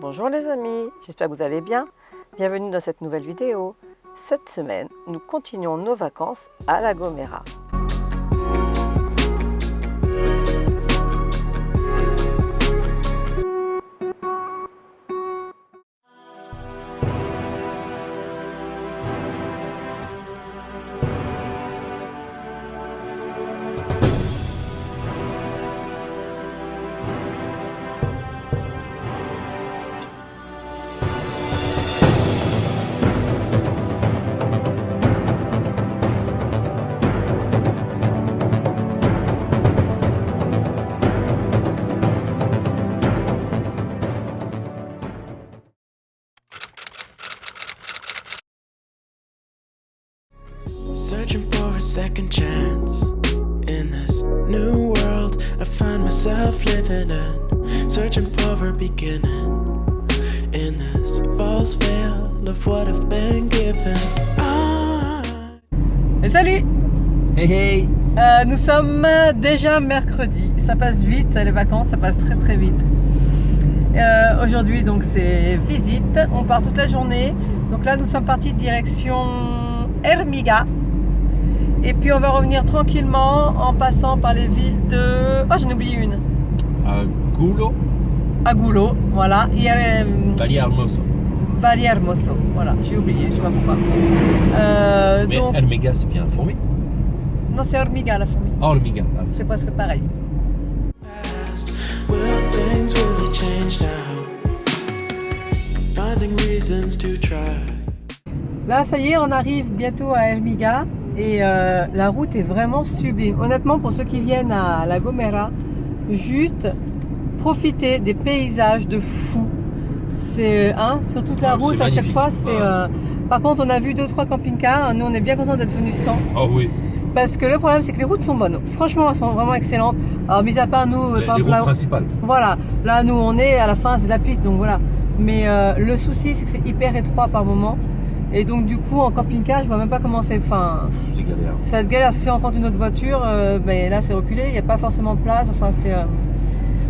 Bonjour les amis, j'espère que vous allez bien. Bienvenue dans cette nouvelle vidéo. Cette semaine, nous continuons nos vacances à La Gomera. Searching for a second chance in this new world I find myself living in. Searching for a beginning in this false veil of what I've been given. Et salut! Hey hey! Nous sommes déjà mercredi. Ça passe vite, les vacances, ça passe très très vite. Aujourd'hui, donc c'est visite. On part toute la journée. Donc là, nous sommes partis direction Ermigah. Et puis on va revenir tranquillement en passant par les villes de... Oh, j'en ai oublié une. Agulo, voilà. Vallehermoso. Vallehermoso, voilà. J'ai oublié, je sais pas pourquoi. Mais donc... Ermigah, c'est bien la fourmi? Non, c'est Ermigah la fourmi. Oh, Ermigah. Ah. C'est presque pareil. Will things really change now? Finding reasons to try. Là, ça y est, on arrive bientôt à Ermigah. Et la route est vraiment sublime. Honnêtement, pour ceux qui viennent à La Gomera, juste profiter des paysages de fou. C'est sur toute la route à chaque fois. Par contre, on a vu 2-3 camping-cars. Nous, on est bien contents d'être venus sans. Oh oui. Parce que le problème, c'est que les routes sont bonnes. Franchement, elles sont vraiment excellentes. Alors, mis à part nous, Les routes principales. Voilà. Là, nous, on est à la fin, c'est de la piste, donc voilà. Mais le souci, c'est que c'est hyper étroit par moment. Et donc du coup en camping-car je vois même pas comment c'est, c'est galère. Ça va être galère si on rencontre une autre voiture, ben là c'est reculé, il n'y a pas forcément de place,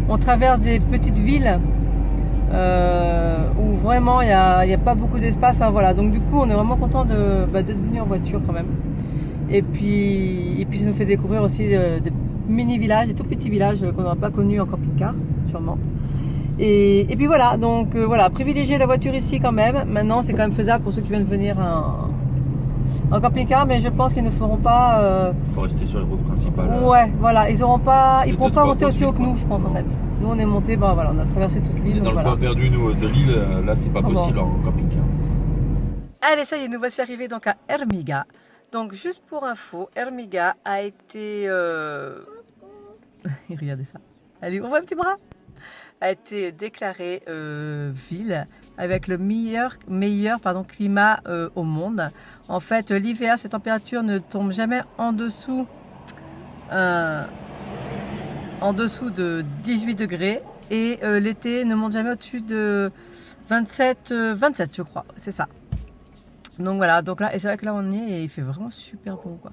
on traverse des petites villes où vraiment il n'y a pas beaucoup d'espace, voilà. Donc du coup on est vraiment content d'être venu en voiture quand même. Et puis ça nous fait découvrir aussi des mini-villages, des tout petits villages qu'on n'aura pas connus en camping-car sûrement. Et puis voilà, donc voilà, privilégier la voiture ici quand même. Maintenant, c'est quand même faisable pour ceux qui viennent venir en camping-car, mais je pense qu'ils ne feront pas. Faut rester sur les routes principales. Ouais, voilà, ils pourront pas monter aussi haut que nous, je pense en fait. Nous, on est monté, voilà, on a traversé toute l'île. Dans le coin perdu de l'île, là, c'est pas possible en camping-car. Allez, ça y est, nous voici arrivés donc à Ermigah. Donc, juste pour info, Ermigah a été. Regardez ça. Allez, ouvre un petit bras. A été déclarée ville avec le meilleur climat au monde. En fait, l'hiver, ces températures ne tombent jamais en dessous de 18 degrés et l'été ne monte jamais au-dessus de 27 je crois, c'est ça. Donc voilà, donc là, et c'est vrai que là on y est et il fait vraiment super bon quoi.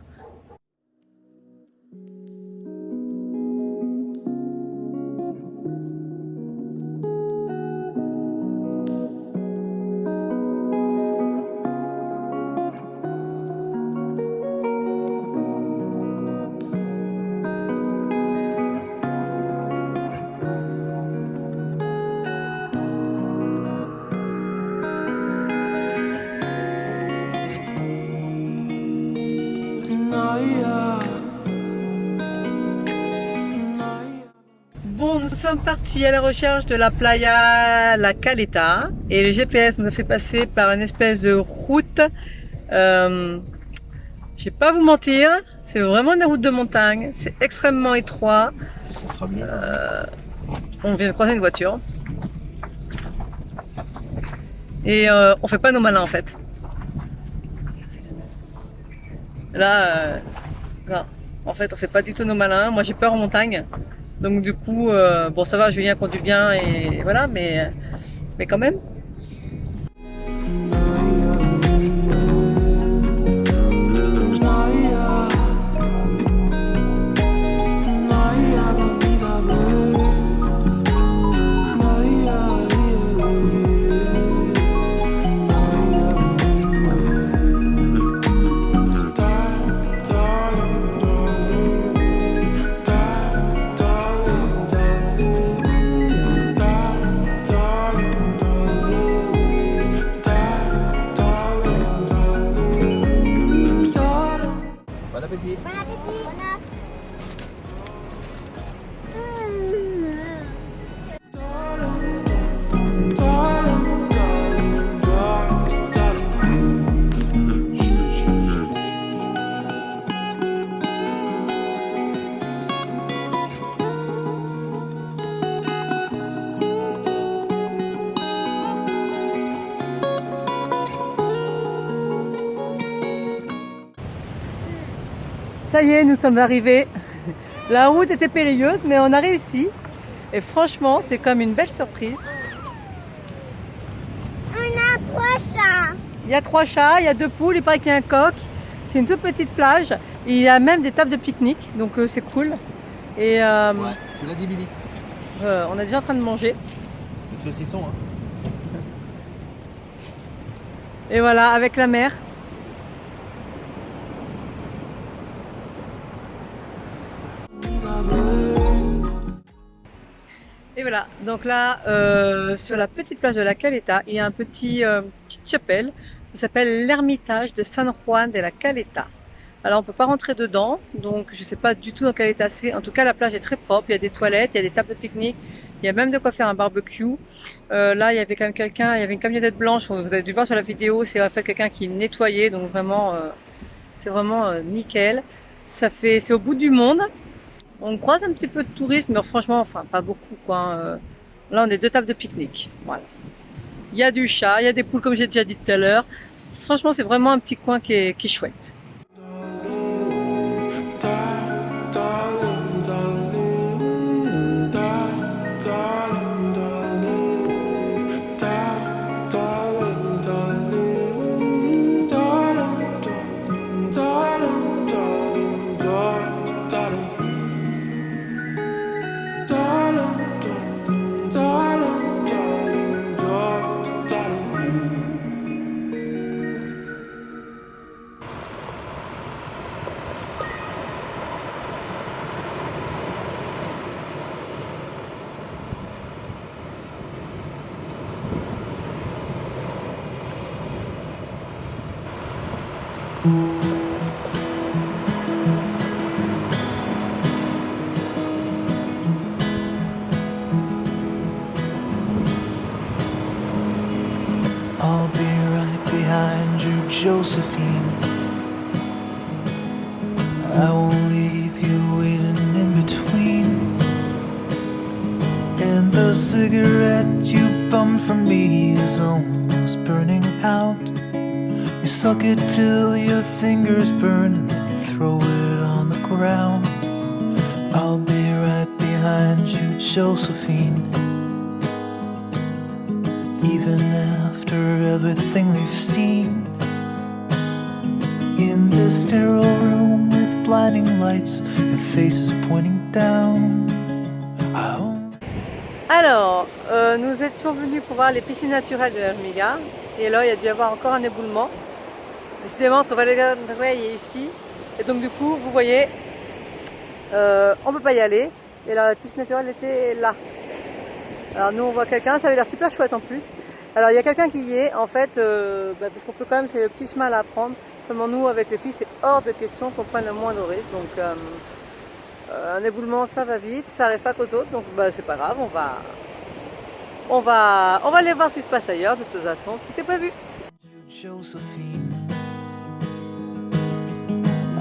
Bon, nous sommes partis à la recherche de la playa La Caleta et le GPS nous a fait passer par une espèce de route. Je vais pas vous mentir, c'est vraiment une route de montagne, c'est extrêmement étroit. Ça sera mieux. On vient de croiser une voiture et on fait pas nos malins en fait. Là, non. En fait, on fait pas du tout nos malins. Moi, j'ai peur en montagne. Donc du coup, bon ça va, Julien conduit bien et voilà, mais quand même. Ça y est, nous sommes arrivés. La route était périlleuse, mais on a réussi. Et franchement, c'est comme une belle surprise. On a 3 chats. Il y a 3 chats, il y a 2 poules, il paraît qu'il y a un coq. C'est une toute petite plage. Il y a même des tables de pique-nique, donc c'est cool. Et Ouais, tu l'as dit, Billy. on est déjà en train de manger. Des saucissons, hein. Et voilà, avec la mer. Et voilà, donc là, sur la petite plage de la Caleta, il y a un petite chapelle. Ça s'appelle l'Ermitage de San Juan de la Caleta. Alors on peut pas rentrer dedans, donc je sais pas du tout dans quel état c'est. En tout cas, la plage est très propre, il y a des toilettes, il y a des tables de pique-nique, il y a même de quoi faire un barbecue. Là, il y avait quand même quelqu'un, il y avait une camionnette blanche, vous avez dû voir sur la vidéo, c'est en fait quelqu'un qui nettoyait, donc vraiment, c'est vraiment nickel. C'est au bout du monde. On croise un petit peu de touristes, mais franchement, enfin pas beaucoup quoi. Là, on est 2 tables de pique-nique. Voilà. Il y a du chat, il y a des poules comme j'ai déjà dit tout à l'heure. Franchement, c'est vraiment un petit coin qui est chouette. I'll be right behind you, Josephine. I won't leave you waiting in between. And the cigarette you bummed from me is almost burning out. You suck it till your fingers burn and then you throw it on the ground. I'll be right behind you, Josephine. Even after everything we've seen, in this sterile room with blinding lights and faces pointing down. Alors, nous étions venus pour voir les piscines naturelles de Ermiga. Et là, il y a dû y avoir encore un éboulement. Décidément, entre Valladolid et ici. Et donc, du coup, vous voyez, on ne peut pas y aller. Et là, la piscine naturelle était là. Alors nous on voit quelqu'un, ça avait l'air super chouette en plus. Alors il y a quelqu'un qui y est en fait, parce qu'on peut quand même, c'est le petit chemin à prendre. Seulement nous avec les filles c'est hors de question qu'on prenne le moindre risque. Donc un éboulement ça va vite, ça arrive pas qu'aux autres, donc c'est pas grave, on va aller voir ce qui se passe ailleurs de toute façon, c'était prévu. Josephine,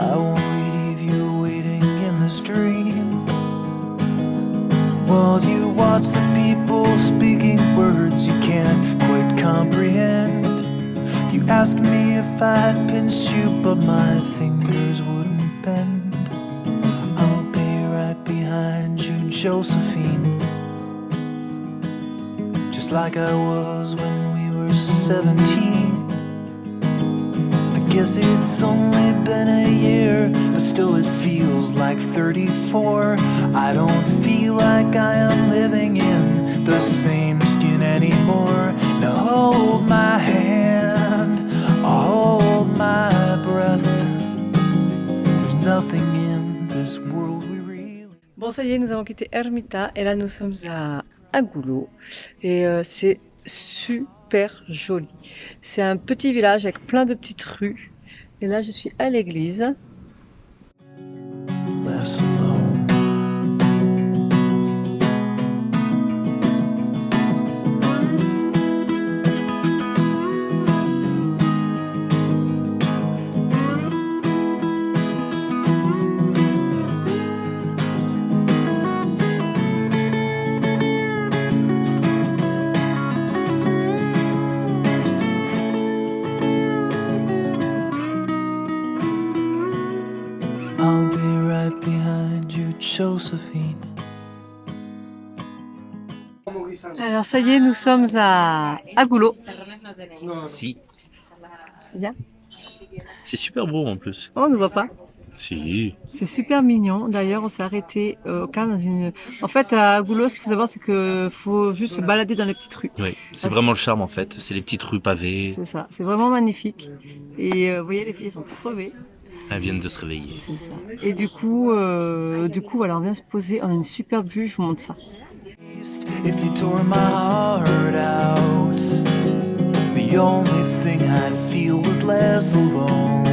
I won't leave you waiting in this dream. While you watch the people speaking words you can't quite comprehend. You asked me if I'd pinch you, but my fingers wouldn't bend. I'll be right behind you, Josephine. Just like I was when we were 17. I guess it's only been a year, but still it feels like 34. I don't feel like I am living in the same skin anymore. Now hold my hand, hold my breath. There's nothing in this world we really... Bon ça y est, nous avons quitté Ermita et là nous sommes à Agullo et c'est super joli. C'est un petit village avec plein de petites rues. Et là, je suis à l'église. Less alone. I'll Josephine. Alors ça y est, nous sommes à Goulot. Si. Bien. C'est super beau en plus. Oh, on ne voit pas. Si. C'est super mignon. D'ailleurs, on s'est arrêté au calme dans une. En fait, à Goulot, ce qu'il faut savoir, c'est que faut juste se balader dans les petites rues. Oui, c'est vraiment le charme en fait. C'est les petites rues pavées. C'est ça. C'est vraiment magnifique. Et vous voyez, les filles sont crevées. Elles viennent de se réveiller. C'est ça. Et du coup, voilà, on vient se poser. On a une superbe vue. Je vous montre ça. If you tore my heart out, the only thing I'd feel was less alone.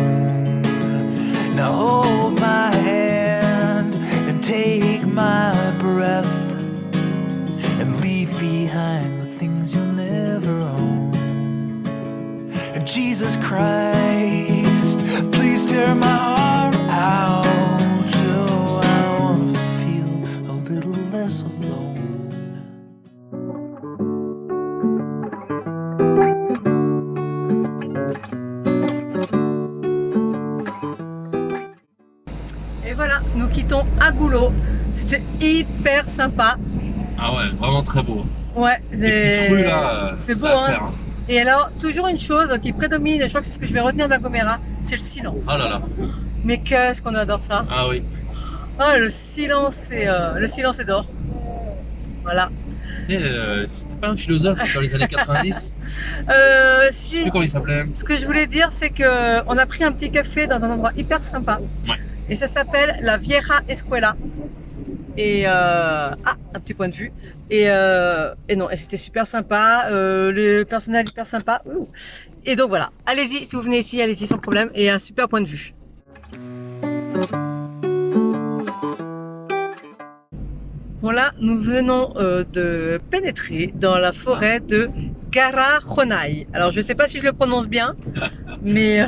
Now hold my hand and take my breath and leave behind the things you'll never own. And Jesus Christ, please tear my heart out. Oh, I wanna feel a little less alone. Et voilà, nous quittons à Goulot. C'était hyper sympa. Ah ouais, vraiment très beau. Ouais, Les petites rues là, c'est ça beau, à hein. faire, hein. Et alors, toujours une chose qui prédomine, et je crois que c'est ce que je vais retenir de la Gomera, c'est le silence. Ah là là. Mais qu'est-ce qu'on adore ça. Ah oui. Ah, le silence est d'or. Voilà. C'était pas un philosophe dans les années 90? Je sais Si, plus comment il s'appelait. ce que je voulais dire, c'est que on a pris un petit café dans un endroit hyper sympa. Ouais. Et ça s'appelle la Vieja Escuela. Et un petit point de vue. Et non, et c'était super sympa. Le personnel hyper sympa. Ouh. Et donc voilà, allez-y, si vous venez ici, allez-y sans problème. Et un super point de vue. Bon là, nous venons de pénétrer dans la forêt de Garajonay. Alors je sais pas si je le prononce bien, mais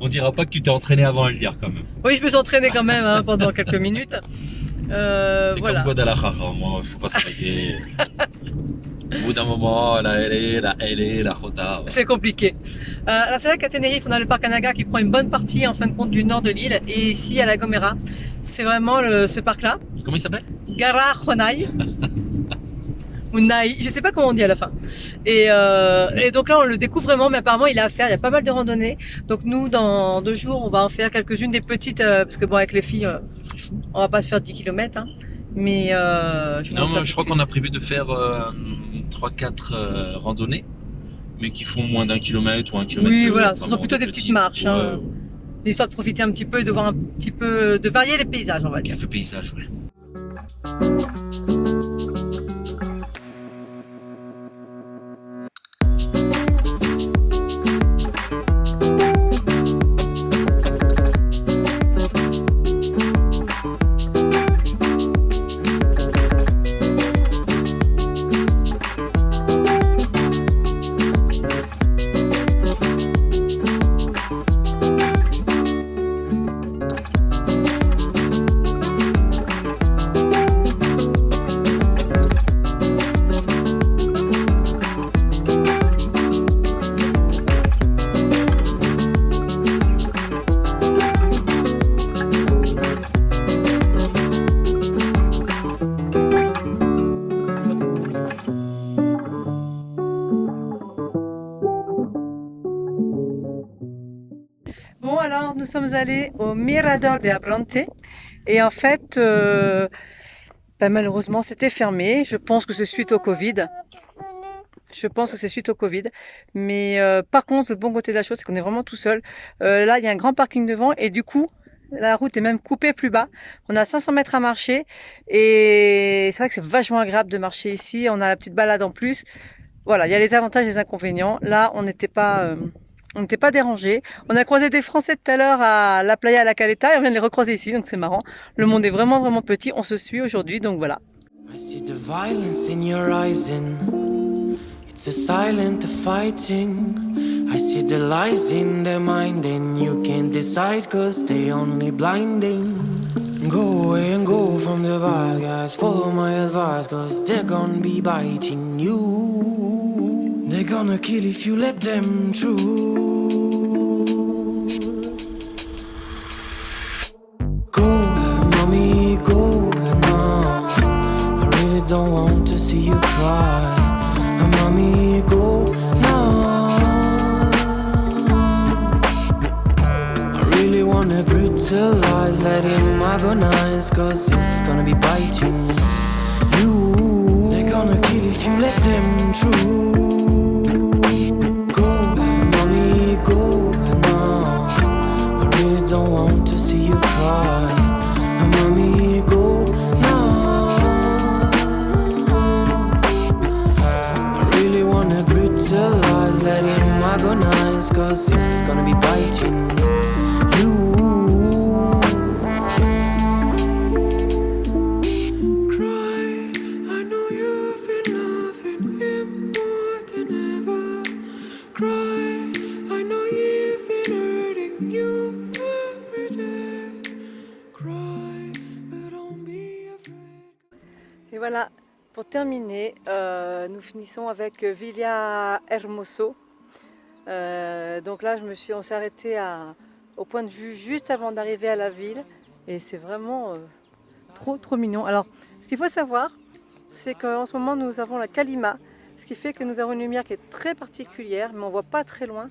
On dira pas que tu t'es entraîné avant à le dire quand même. oui, je me suis entraînée quand même hein, pendant quelques minutes. C'est Voilà. comme Guadalajara, moi, faut pas s'arrêter. Au bout d'un moment, la LA, la Jota. Ouais. C'est compliqué. Alors c'est vrai qu'à Tenerife, on a le parc Anaga qui prend une bonne partie en fin de compte du nord de l'île. Et ici, à la Gomera, c'est vraiment ce parc-là, Comment il s'appelle? Garajonay. Ou Naï, je sais pas comment on dit à la fin. Et donc là, on le découvre vraiment, mais apparemment, il a à faire. Il y a pas mal de randonnées. Donc nous, dans 2 jours, on va en faire quelques-unes des petites, parce que bon, avec les filles, on va pas se faire 10 km. Hein. Mais Non, moi, je crois qu'on a prévu de faire 3-4 randonnées, mais qui font moins d'1 kilomètre ou 1 kilomètre. Oui, voilà, ce sont plutôt des petites marches. Ouais, Hein. Histoire de profiter un petit peu et de voir un petit peu, de varier les paysages, on va dire. quelques paysages, ouais. Bon, alors nous sommes allés au Mirador de Abrantes et en fait, malheureusement, c'était fermé. Je pense que c'est suite au Covid. Mais par contre, le bon côté de la chose, c'est qu'on est vraiment tout seul. Là, il y a un grand parking devant et du coup, la route est même coupée plus bas. On a 500 mètres à marcher et c'est vrai que c'est vachement agréable de marcher ici. On a la petite balade en plus. Voilà, il y a les avantages et les inconvénients. Là, on n'était pas dérangés. On a croisé des Français tout à l'heure à la Playa La Caleta et on vient de les recroiser ici, donc c'est marrant. Le monde est vraiment, vraiment petit. On se suit aujourd'hui, donc voilà. I see the violence in your eyes and it's a silent fighting. I see the lies in their mind and you can't decide cause they only blinding. Go away and go from the bad guys, follow my advice cause they're gonna be biting you. They're gonna kill if you let them through. Go, mommy, go. 'cause it's gonna be biting you. They're gonna kill if you let them through. Go, mommy, go now. I really don't want to see you cry. Mommy, go now. I really wanna brutalize, let him agonize, 'cause it's gonna be biting you. Et voilà, pour terminer, nous finissons avec Villa Hermoso. Donc là, on s'est arrêté au point de vue juste avant d'arriver à la ville. Et c'est vraiment trop mignon. Alors, ce qu'il faut savoir, c'est qu'en ce moment, nous avons la Calima. Ce qui fait que nous avons une lumière qui est très particulière, mais on ne voit pas très loin.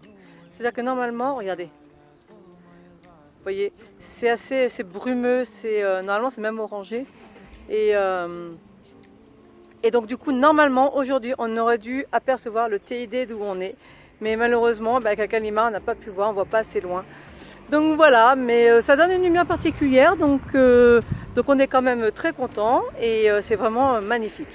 C'est-à-dire que normalement, regardez, vous voyez, c'est brumeux, normalement c'est même orangé. Et donc du coup, normalement, aujourd'hui, on aurait dû apercevoir le TID d'où on est. Mais malheureusement, avec la Calima, on n'a pas pu voir, on ne voit pas assez loin. Donc voilà, mais ça donne une lumière particulière, donc on est quand même très content et c'est vraiment magnifique.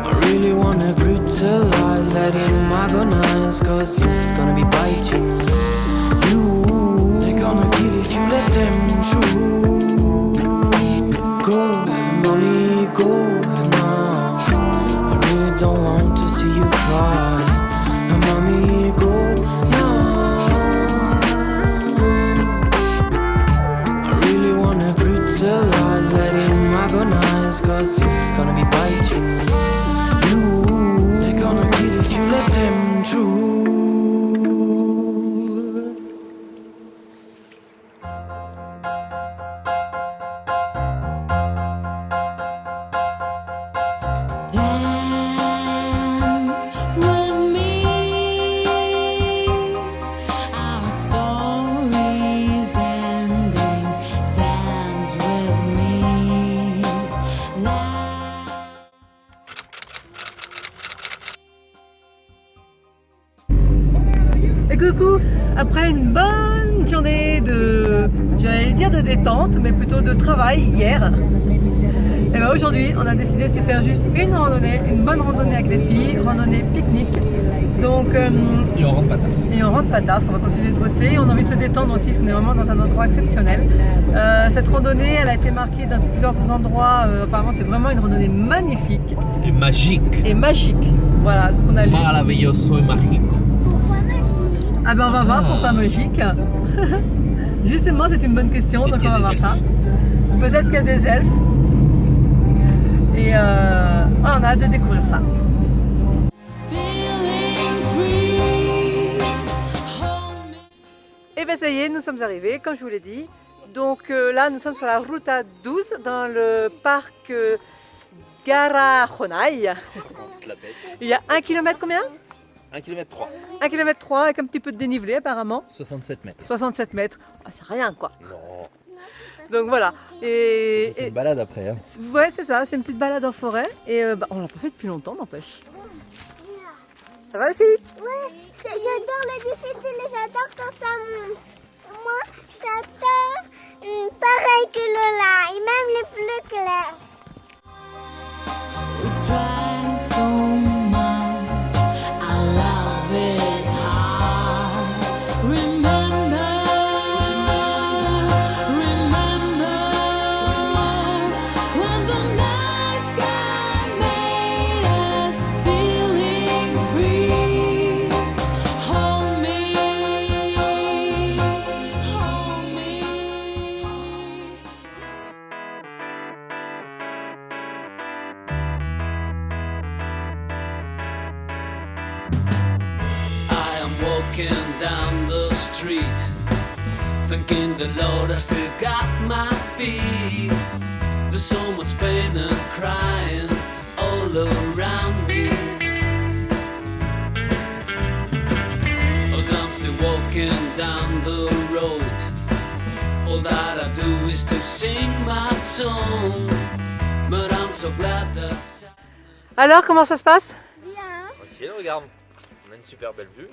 I really wanna brutalize, let him agonize, 'cause he's gonna be biting you. They're gonna kill if you let them through. Go, mommy, go now. I really don't want to see you cry. Mommy, go now. I really wanna brutalize, let him agonize, 'cause he's gonna be biting you. They're gonna kill if you let them through. Et coucou, après une bonne journée j'allais dire de détente, mais plutôt de travail hier. Et bien aujourd'hui, on a décidé de se faire juste une randonnée, une bonne randonnée avec les filles, randonnée pique-nique. Donc, Et on rentre pas tard. Et on rentre pas tard parce qu'on va continuer de bosser. On a envie de se détendre aussi parce qu'on est vraiment dans un endroit exceptionnel. Cette randonnée, elle a été marquée dans plusieurs endroits. Apparemment, c'est vraiment une randonnée magnifique. Et magique. Et magique. Voilà, c'est ce qu'on a lu. Maravilloso et magico. Ah ben on va voir pourquoi magique. Justement, c'est une bonne question, donc on va voir ça. Peut-être qu'il y a des elfes. Et on a hâte de découvrir ça. Et bien ça y est, nous sommes arrivés, comme je vous l'ai dit. Donc là, nous sommes sur la Ruta 12, dans le parc Garajonay. Il y a 1 km combien? 1 km 3. 1 km 3 avec un petit peu de dénivelé apparemment. 67 mètres. 67 mètres. Ah, c'est rien quoi. Non. Donc voilà. C'est une balade après. Hein. Ouais, c'est ça, c'est une petite balade en forêt. Et on l'a pas fait depuis longtemps, n'empêche. Ça va les filles? Ouais, j'adore le difficile et j'adore quand ça monte. Moi, j'adore pareil que Lola et même les bleus clairs. We tried so much, our love is hard. Remember, when the night sky made us feeling free. Hold me, hold me. I am walking down the street, thanking the Lord I still got my feet. There's so much pain and crying all around me, 'cause I'm still walking down the road. All that I do is to sing my song. But I'm so glad that Alors, comment ça se passe? Bien. Ok, regarde. On a une super belle vue.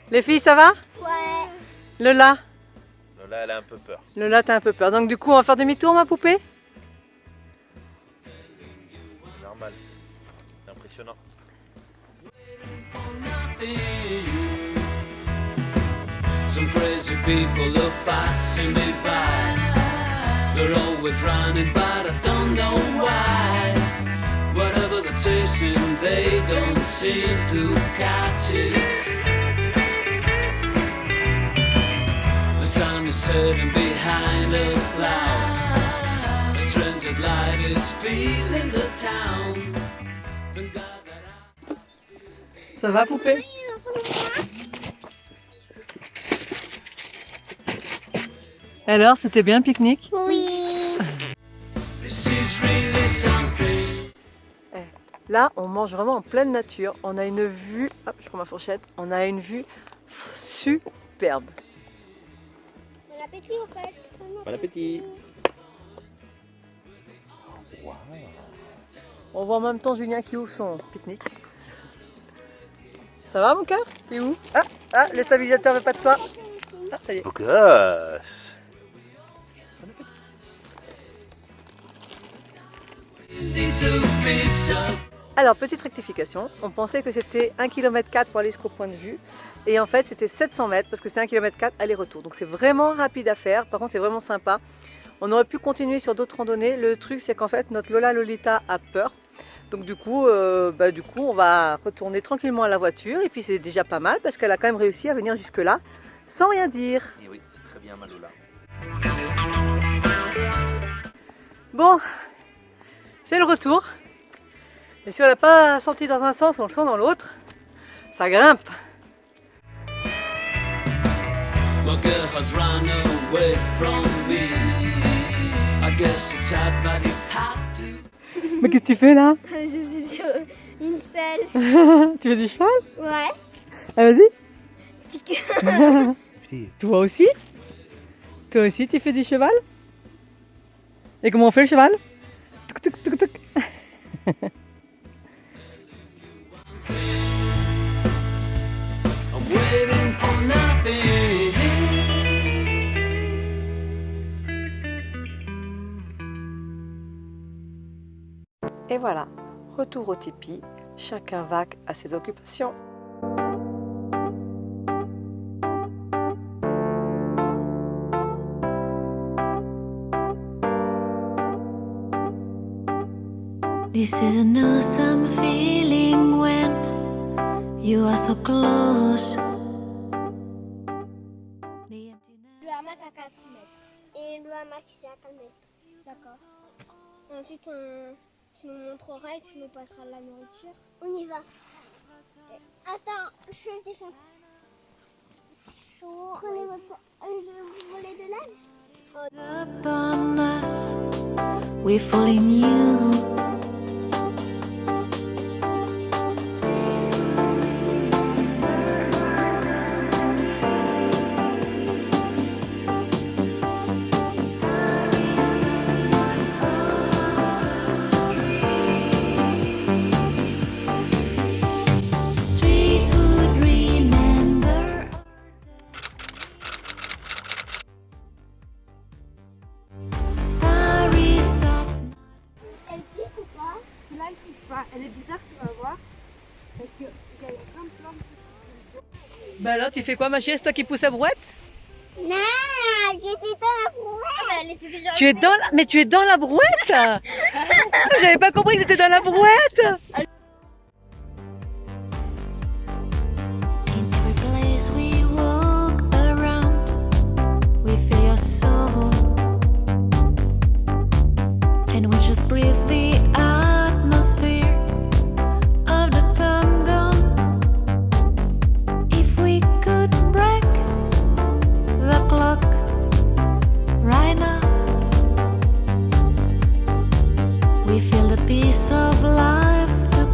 Les filles, ça va? Ouais. Lola? Là, elle a un peu peur. Lola, t'as un peu peur. Donc du coup, on va faire demi-tour, ma poupée? Normal. C'est impressionnant. some crazy people are passing me by. They're always running, but I don't know why. Whatever they're chasing, they don't seem to catch it. The sun is setting behind a cloud. A strange light is filling the town. Thank God that Ça va, poupée? Alors, c'était bien le pique-nique? Oui. this is really something. Là, on mange vraiment en pleine nature. On a une vue, hop, je prends ma fourchette. On a une vue superbe. Bon appétit au fait. Bon appétit. On voit en même temps Julien qui ouvre son pique-nique. Ça va, mon cœur? T'es où? Ah, le stabilisateur veut pas de toi. Ah, ça y est. Gosse. Need to fix up. Alors, petite rectification, on pensait que c'était 1,4 km pour aller jusqu'au point de vue. Et en fait, c'était 700 mètres parce que c'est 1,4 km aller-retour. Donc, c'est vraiment rapide à faire. Par contre, c'est vraiment sympa. On aurait pu continuer sur d'autres randonnées. Le truc, c'est qu'en fait, notre Lola Lolita a peur. Donc, du coup, on va retourner tranquillement à la voiture. Et puis, c'est déjà pas mal parce qu'elle a quand même réussi à venir jusque-là sans rien dire. Et oui, c'est très bien, Malola. Bon, c'est le retour. Et si on n'a pas senti dans un sens, on le sent dans l'autre. Ça grimpe. My girl has run away from me. I guess it's sad, but it had to. Mais qu'est-ce que tu fais là? Je suis sur une selle. Tu veux du cheval? Ouais. Ah, vas-y. Petit. Toi aussi? Toi aussi tu fais du cheval? Et comment on fait le cheval? Tuc, tuc, tuc, tuc. I'm waiting for nothing. Et voilà, retour au tipi. Chacun vaque à ses occupations. This is an awesome feeling when you are so close. Le hamac à 4 mètres. Et le hamac c'est à 4 mètres. D'accord. Ensuite, tu nous montreras et tu nous passeras de la nourriture. On y va. Attends, je t'ai fait chaud. Prenez votre... je vais vous voler de l'aide. Upon us, we fall in you. Streets would remember. Paris at Elle pique ou pas? Là, elle pique pas. Elle est bizarre, tu vas voir. Parce qu'il y a plein de plantes. Bah alors tu fais quoi ma chérie? C'est toi qui pousse la brouette? Non, j'étais dans la brouette. Elle était déjà... Tu es dans la... Mais tu es dans la brouette? J'avais pas compris que tu étais dans la brouette. in every place we walk around. We feel your soul, and we just breathe the atmosphere of the time gone. If we could break the clock right now, we feel the peace of life to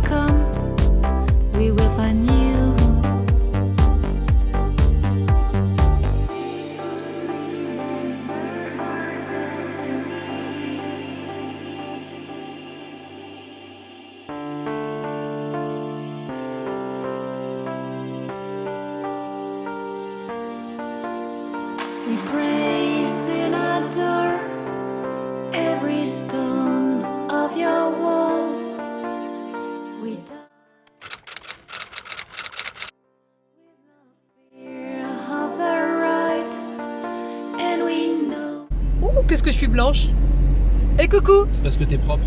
qu'est-ce que je suis blanche. Et coucou. C'est parce que t'es propre.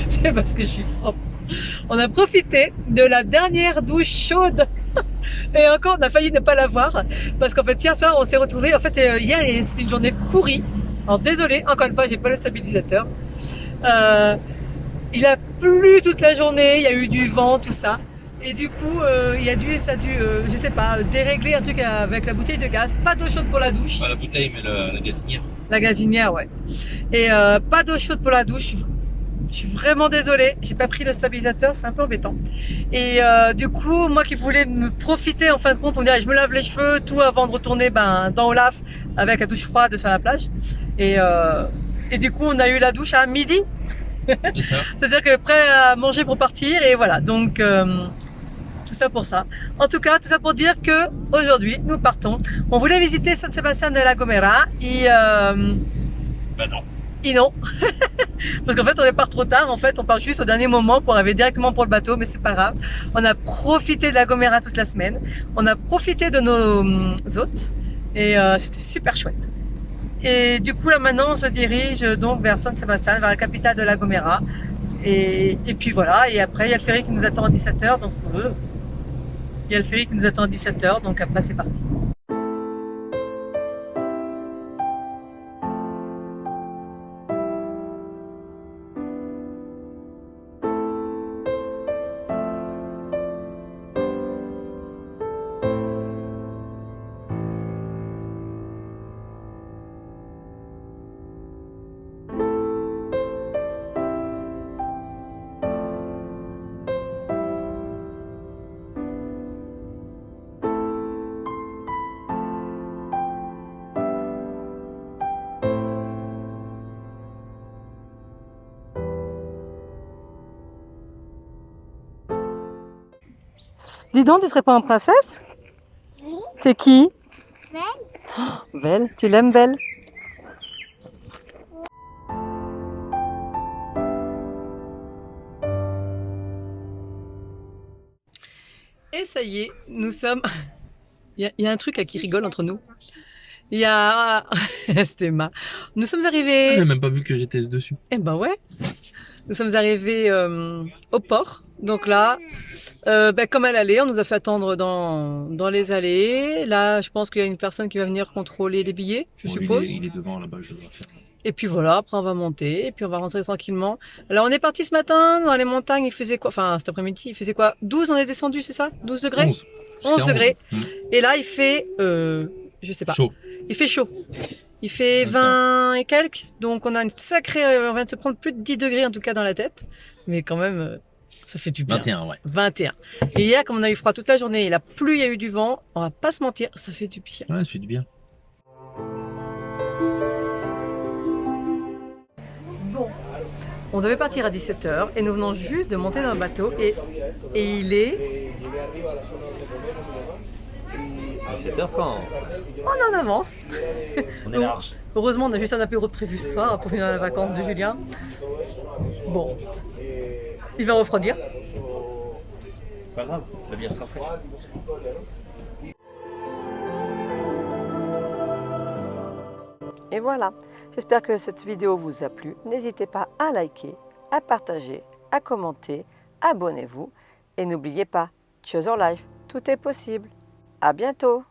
C'est parce que je suis propre. On a profité de la dernière douche chaude. Et encore, on a failli ne pas l'avoir. Parce qu'en fait, hier soir, on s'est retrouvés. En fait, hier, c'était une journée pourrie. Alors, désolé, encore une fois, j'ai pas le stabilisateur. Il a plu toute la journée. Il y a eu du vent, tout ça. Et du coup, ça a dû, je sais pas, dérégler un truc avec la bouteille de gaz. Pas d'eau chaude pour la douche. Pas la bouteille, mais la gazinière. La gazinière, ouais. Et pas d'eau chaude pour la douche. Je suis vraiment désolée, j'ai pas pris le stabilisateur, c'est un peu embêtant. Et du coup, moi qui voulais me profiter en fin de compte, on dirait je me lave les cheveux, tout avant de retourner dans Olaf avec la douche froide sur la plage. Et du coup, on a eu la douche à midi. C'est ça. C'est-à-dire que prêt à manger pour partir et voilà. Donc tout ça pour ça. En tout cas, tout ça pour dire que aujourd'hui, nous partons. On voulait visiter San Sebastián de la Gomera et Bah non. et non, parce qu'en fait on part trop tard, en fait on part juste au dernier moment pour arriver directement pour le bateau, mais c'est pas grave. On a profité de la Gomera toute la semaine, on a profité de nos hôtes et c'était super chouette. Et du coup là maintenant on se dirige donc vers San Sebastián, vers la capitale de la Gomera. Et puis voilà, et après il y a le ferry qui nous attend à 17h, donc il y a le ferry qui nous attend à 17h, donc après c'est parti. Dis donc, tu serais pas en princesse? Oui. T'es qui? Belle. Oh, Belle, tu l'aimes Belle? Et ça y est, nous sommes... Il y a un truc qui rigole entre nous. Il y a... C'était ma... Nous sommes arrivés... J'ai même pas vu que j'étais dessus. Eh ben ouais. Nous sommes arrivés au port. Donc là, comme à l'aller, on nous a fait attendre dans les allées. Là, je pense qu'il y a une personne qui va venir contrôler les billets, je suppose. Il est devant là-bas, je dois faire. Et puis voilà, après on va monter, et puis on va rentrer tranquillement. Alors on est parti ce matin dans les montagnes, il faisait quoi? Enfin cet après-midi, il faisait quoi? 12, on est descendu, c'est ça? 12 degrés? 11 degrés. Et là il fait, je sais pas. Chaud. Il fait chaud. Il fait 20 et quelques, donc on a une sacrée, on vient de se prendre plus de 10 degrés en tout cas dans la tête. Mais quand même, ça fait du bien. 21, ouais. 21. Et hier, comme on a eu froid toute la journée, il a plu, il y a eu du vent, on va pas se mentir, ça fait du bien. Ouais, ça fait du bien. Bon, on devait partir à 17h et nous venons juste de monter dans le bateau et il est... 17h30. On en avance. On est large. Heureusement, on a juste un apéro de prévu ce soir pour finir les vacances de Julien. Bon, il va refroidir. Pas grave, la bière sera fraîche. Et voilà, j'espère que cette vidéo vous a plu. N'hésitez pas à liker, à partager, à commenter, abonnez-vous et n'oubliez pas, Choose Your Life, tout est possible. À bientôt!